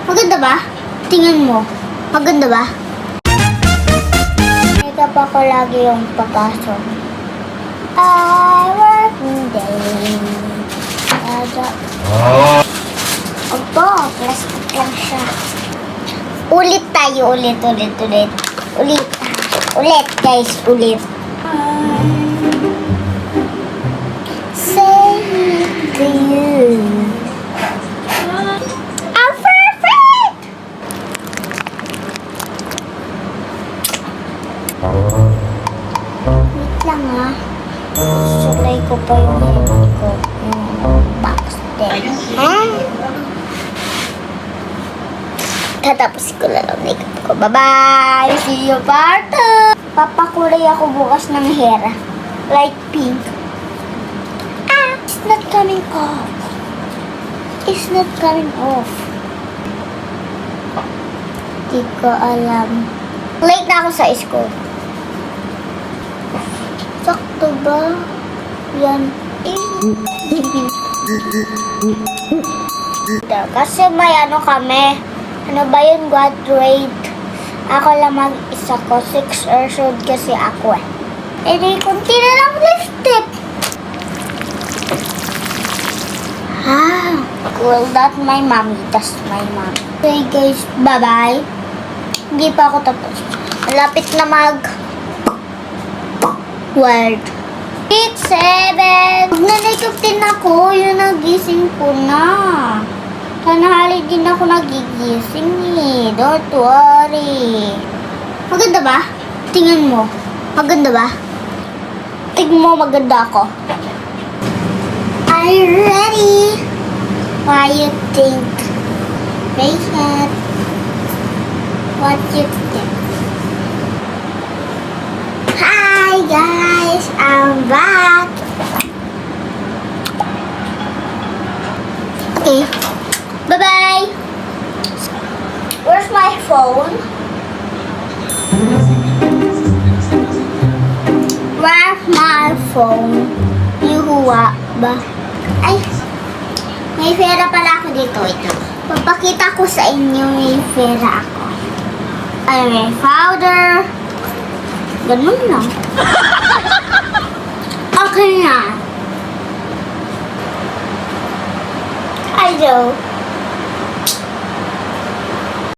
Maganda ba? Tingnan mo. Maganda ba? Makeup ako lagi yung papasok. Working day. Opo, plastic lang siya. Ulit tayo, ulit. Ulit, guys, ulit. Say it to you. I'm perfect! Wait lang ah. Suklay ko pa yung head ko. Yung box din. Ha? Tatapos ko lang ang makeup ko. Bye-bye! See you part 2! Papakulay ako bukas ng hair. Light pink. It's not coming off. It's not coming off. Di ko alam. Late na ako sa school. Sakto ba? Yan. Kasi may ano kami. Ano ba yun? Graduate. Ako lang mag-isa ko. 6 years old kasi ako eh. Eh di, kunti na lang lipstick. Well, that's my mommy. That's my mom. Okay guys, bye-bye. Hindi pa ako tapos. Malapit na word. 6, 7. Nag-makeup din ako. Yung nagising ko na. Tanahali din ako nagigising eh. Don't worry. Maganda ba? Tingnan mo. Maganda ba? Tingnan mo, maganda ako. Are you ready? What you think? Patient. What you think? Hi guys, I'm back. Okay. Bye-bye. Where's my phone? Where's my phone? Yuhuwa ba? Ay, may pera pala ako dito. Ito. Papakita ko sa inyo may pera ako. Ay, may powder. Ganun lang. Okay na. I know.